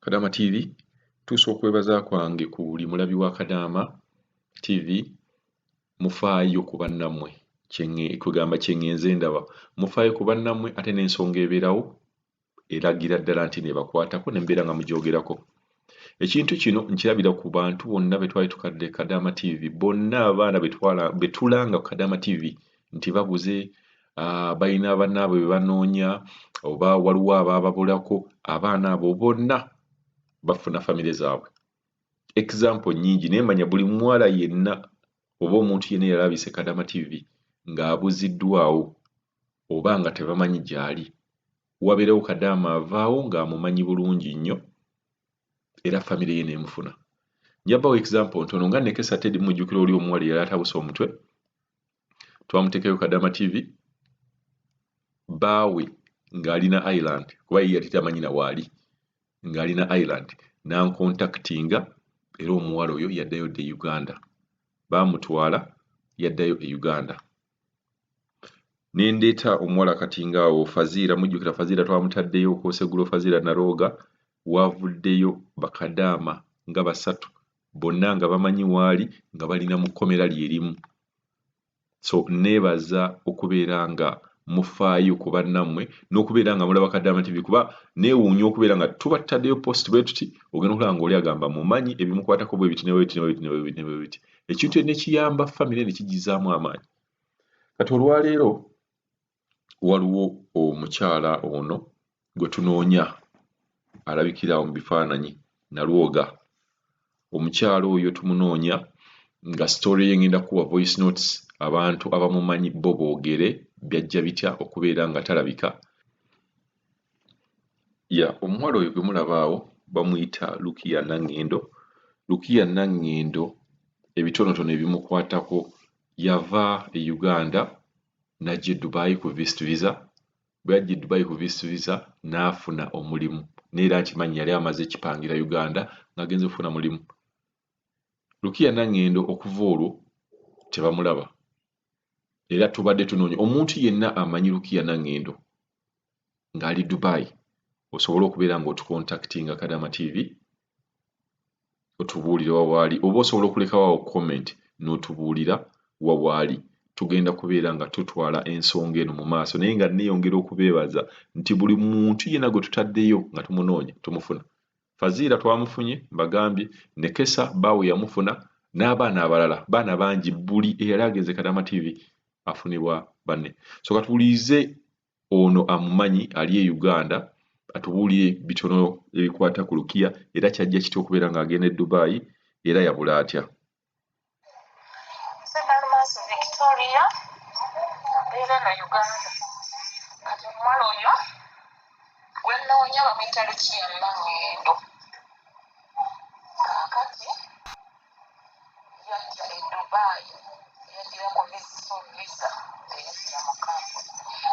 Kadaama TV tuusa okwebaza kwange ku buli mulabi wa Kadaama TV mufaayo ku bannammwe kugamba kyengenze ndaba mufaayo ku bannammwe ate n'ensonga ebeerawo eragira ddala nti nebakwatako ne mbeera nga mugyogerako. Ekintu kino nkirabira ku bantu bonna be twali tukadde Kadaama TV, bonna abaana be tulanga ku Kadaama TV nti babuze, balina bannaabwe be banoonya oba waliwo abaababulako, abaana abo bonna bafuna famire zaabwe. Example nnyingi naye manya buli muwala yenna oba omuntu yenna yalabise Kadaama TV ng'abuziddwawo oba nga tebamanyi gy'ali, wabeerawo Kadaama avaawo ng'amumanyi bulungi nnyo era famire ye n'emufuna. Njabawo example ntono nga Nekesa Teddy mujjukira oli omuwala yali atabuse omutwe, twamuteekayo Kadaama TV, baawe ng'alina Ireland kuba ye yali tamanyi na waali, ng'alina Ireland n'ankontaktinga era omuwala oyo yaddayo dda e Uganda, baamutwala yaddayo e Uganda. Nendeeta omuwala kati ngaawo Fazira, mujjukira Fazira twamutaddeyo Kosegulo Fazira Narooga, wavuddeyo bakadaama nga basatu bonna nga bamanyi waali nga balina mu kkomera lyerimu. So neebaza okubeera nga mufaayo ku bannammwe n'okubeera nga mulaba Kadaama TV kuba neewuunya okubeera nga tuba tutaddeyo post bwe tuti ogenda okulaba ng'oli agamba mumanyi ebimukwatako bwe biti ne bwe biti. Ekintu ne kiyamba famire ne kijizaamu amaanyi. Kati olwaleero waliwo omukyala ono gwe tunoonya alabikira mu bifaananyi Nalwoga. Omukyala oyo tumunoonya nga story ye ngenda kuwa voice notes abantu abamumanyi bo boogere byajja bitya okubeera nga talabika. Omuwala oyo gwe mulabaawo bamuyita Lukia Nangendo. Lukia Nangendo ebitonotono ebimukwatako, yava e Uganda n'ajja e Dubai ku visit visa. Bwe yajja e Dubai ku visit visa n'afuna omulimu, neera nkimanyi yali amaze ekipangira Uganda ng'agenze okufuna mulimu. Lukia Nangendo okuva olwo tebamulaba era tubadde tunoonya omuntu yenna amanyi Lukia Nangendo ng'ali Dubai osobola okubeera ng'otukontaktinga Kadaama TV otubuulire wawaali, oba osobola okulekawo comment n'otubuulira wawaali. Tugenda kubeera nga tutwala ensonga eno mu maaso, naye nga neeyongera okubeebaza nti buli muntu yenna gwe tutaddeyo nga tumunoonya tumufuna. Fazira twamufunye mbagambye, Nekesa baawe yamufuna n'abaana abalala, baana bangi, buli eyali agenze Kadaama TV afunibwa banne. So katuwulize ono amumanyi ali e Uganda atubuulire bitono ebikwata ku Lukia era kyajja kitya okubeera ng'agenda e Dubai era yabula atya. Victoria mbeera no Uganda. Kati omuwala oyo gwe nnoonya bamuyita Lukia Nangendo. Kaakati yajja e Dubai, yajjira ku visa eyajjira mu kampu.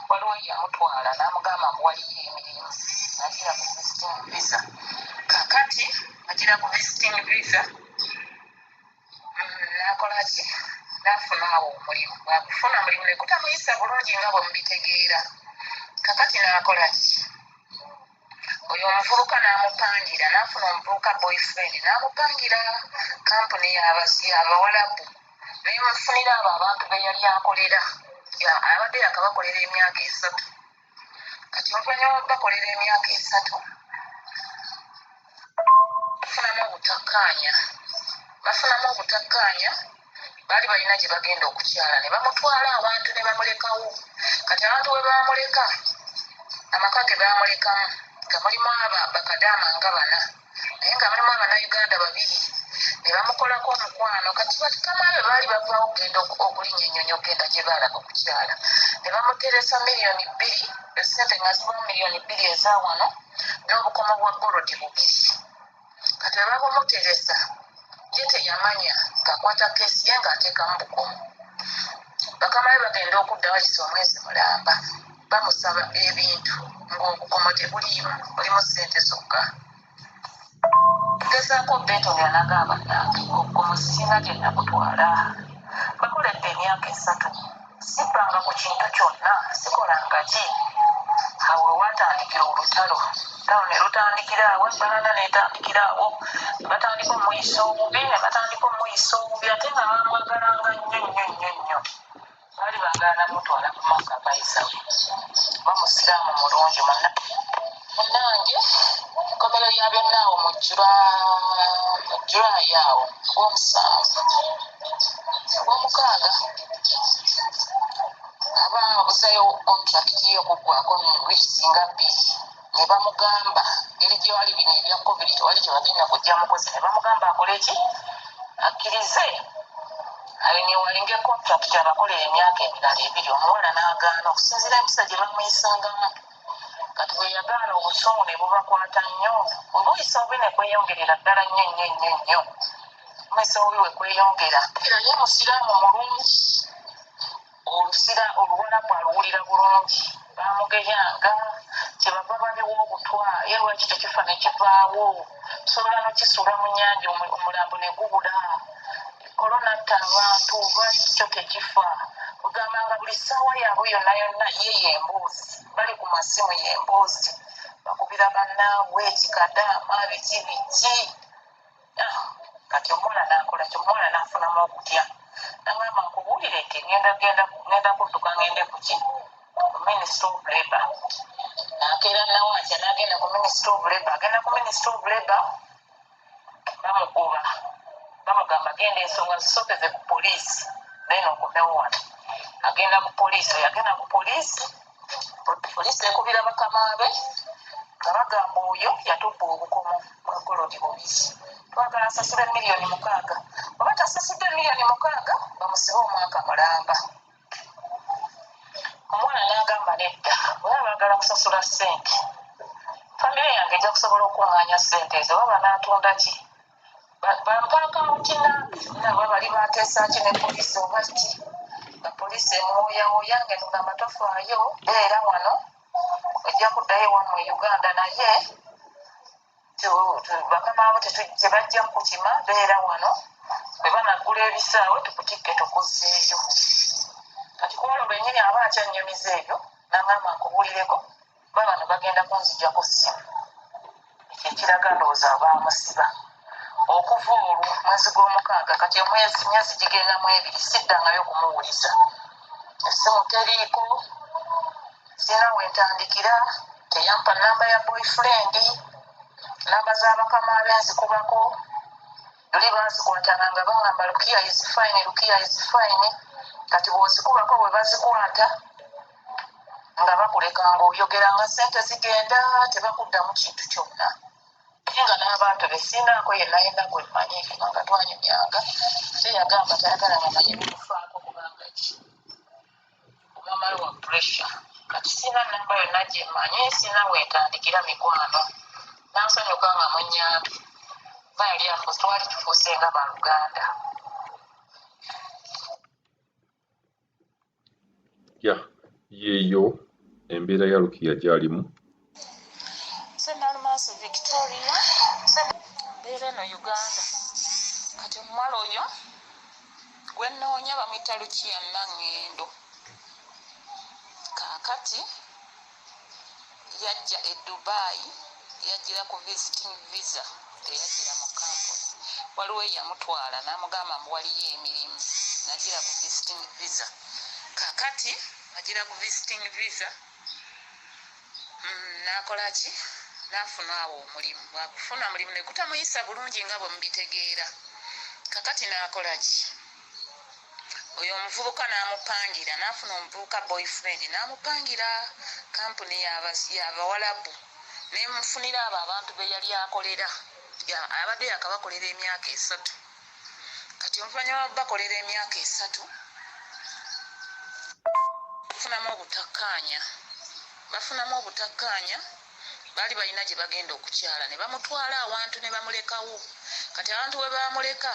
Waliwo yamutwala n'amugamba mbu waliyo emirimu, n'ajjira ku visiting visa. Kaakati ajjira ku visiting visa n'akola ki? N'afuna awo omulimu. Bw'akufuna mulimu ne gutamuyisa bulungi nga bwe mubitegeera. Kakati n'akola ki? Oyo omuvubuka n'amupangira, n'afuna omuvubuka boyfriend, n'amupangira kampuni y'Abawalabu, n'emufunira abo abantu be yali akolera. Abadde yakabakolera emyaka 3. Kati oluvannyuma bakolera emyaka 3 bafunamu obutakkaanya. Baali balina gye bagenda okukyala ne bamutwala awantu ne bamulekawo. Kati abantu bwe baamuleka, amaka ge baamulekamu nga mulimu bakadaama nga 4 naye nga mulimu Abannayuganda 2 ne bamukolako omukwano. Kati bakama be baali bavaawo okugenda okulinnya ennyonyi okugenda gye baalaga okukyala, ne bamuteresa $2 million, esente nga zibamu $2 million eza wano n'obukomo bwa golodi 2. Kati bwe babumuteresa ye teyamanya ng'akwata keesi ye ng'ateekamu bukomo. Bakama be bagenda okudda wayise omwezi mulamba, bamusaba ebintu ng'obukomo tebuliimu, mulimu ssente zokka. Gezaako beetondera n'agamba nange obukomo sina gye nabutwala. Bakoledde emyaka 3, sibbanga ku kintu kyonna, sikolanga ki. awo watandikira olutalo tawo ne lutandikira awo banana netandikira awo batandika omuyisa obubi ne batandika omuyisa obubi ate nga bamwagalanga nnyo baali baagala namutwala ku maka bayisawe bamusiraamu mulungi munnange enkomero ya byonna awo mu julaayi awo ogw'omusanvu ogw'omukaaga ababuzayo kontrakiti y'okuggwako wiiki singa bbiri ne bamugamba eri gyewali bino ebya covid tewali gye bagenda kujja mukozi ne bamugamba akole eki akkirize ayenyewalinga kontrakiti abakolera emyaka emirala ebiri omuwala n'agaana okusinziira empisa gye bamuyisangamu kati bwe yagaana obusungu ne bubakwata nnyo obuyisa obubi ne kweyongerera ddala nnyo omuyisa obubi we kweyongera era ye musiraamu mulungi oluwalabu aluwulira bulungi bamugeyanga kyebava babiwa obutwa ye lwaki tekifa ne kivaawo tusobola nokisuula mu nnyanja omulambo ne gubula korona atta abantu lwaki kyo tekifa kugambanga buli ssaawa yaabwe yonna ye yemboozi bali ku masimu yemboozi bakubira bannaabwe ekikadaama biki kati omuwala n'akola kyo omuwala n'afunamu okutya nangamba nkubuulire nti ngenda kudduka ngende kuki ku minisita of labor nakeera nawanja n'agenda ku minisita of labor agenda ku minisita of labor bamugoba bamugamba agenda ensonga zisokeze ku poliisi then okomewo wano agenda ku poliisi oyo agenda ku poliisi ekubira bakamaabe nga bagamba oyo yatubba obukomo bwa golodi bubiri twagala asasule miliyoni 6 oba tasasudde miliyoni 6 bamusibe omwaka mulamba omwana n'agamba nedda oba baagala kusasula ssente famire yange ejja kusobola okuŋŋaanya ssente ezo oba banaatunda ki bampaaka mutina nabo bali bateesa ki ne poliisi oba ki bapoliisi emuwoyawoya ng'enugamba tofaayo beera wano ojja kuddayo wano mu Uganda naye bakamaabo tebajja kukima beera wano bwe banaggula ebisaawe tukutikke tukuzzeeyo kati kuwala lwennyini aba akyanyumiza ebyo n'angamba nkubuulireko babano bagenda kunzijjako ssimu ekyo ekiraga ndowooza abaamusiba okuva olwo mwezi gw'omukaaga kati emyezi gigendamu 2 siddangayo kumuwuliza essimu teriiko sina wentandikira teyampa namba ya boyfriend namba z'abakama abenzikubako luli bazikwatanga nga bangamba Lukia is fine kati bw'ozikubako bwe bazikwata nga bakuleka ng'oyogera nga ssente zigenda tebakuddamu kintu kyonna nga n'abantu besinaako yenna gwe mmanyi nga twanyumyanga teyagamba tayagala bamanyi bikufaako kubanga ki kubamala wa pressure kati sina namba yonna gye mmanyi sina wentandikira mikwano nansonyiuka nga munyambi bayali afo twali tufuuse nga baluganda yeeyo embeera ya Lukia gy'alimu Senalumasi Victoria mbeera eno Uganda kati omuwala oyo gwe nnoonya bamuyita Lukia Nangendo kaakati yajja e Dubai yajjira ku visiting visa teyajjira mu kampuni waliwo eyamutwala n'amugamba mbu waliyo emirimu najjira ku visiting visa kaakati ajjira ku visiting visa n'akola ki n'afuna awo omulimu bwakufuna mulimu ne kutamuyisa bulungi nga bwe mubitegeera kakati n'akola ki oyo omuvubuka n'amupangira n'afuna omuvubuka boyfriend n'amupangira kampuni y'abawalabu nemufunira abo abantu be yali akolera abadde yakabakolera emyaka 3 kati oluvannyuma bakolera emyaka 3 bafunamu obutakkaanya baali balina gye bagenda okukyala ne bamutwala awantu ne bamulekawo kati abantu bwe bamuleka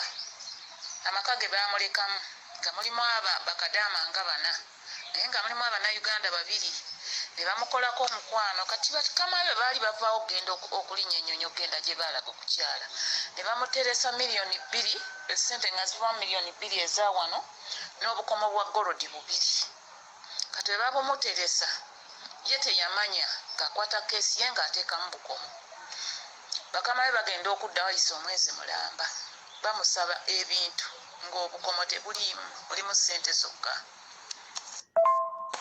amaka ge bamulekamu nga mulimu bakadaama nga 4 naye nga mulimu Abannayuganda 2 ne bamukolako omukwano kati bakamabe baali bavaawo okugenda okulinnya ennyonyi okugenda gye baalaga okukyala ne bamuteresa miliyoni 2 esente nga ziva miliyoni 2 eza wano n'obukomo bwa golodi 2 kati bwe babumuteresa ye teyamanya ng'akwata keesi ye ng'ateekamu bukomo. Bakama be bagenda okudda wayise omwezi mulamba bamusaba ebintu ng'obukomo tebuliimu, bulimu ssente zokka.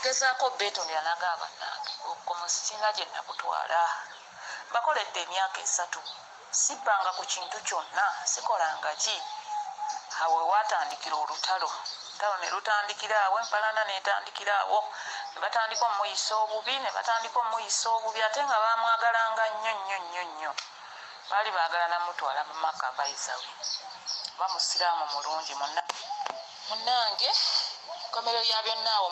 Gezaako beetonera nagamba nange obukomo singa gye nabutwala. Bakoledde emyaka 3 sibbanga ku kintu kyonna, sikolanga ki. Awo watandikira olutalo. Olutalo ne lutandikira awo, empalana n'etandikira awo. Ne batandika omuyisa obubi, ate nga baamwagalanga nnyo. Baali baagala namutwala mu maka bayisawe. Bamusiraamu mulungi munnange, nkomerero ya byonna awo.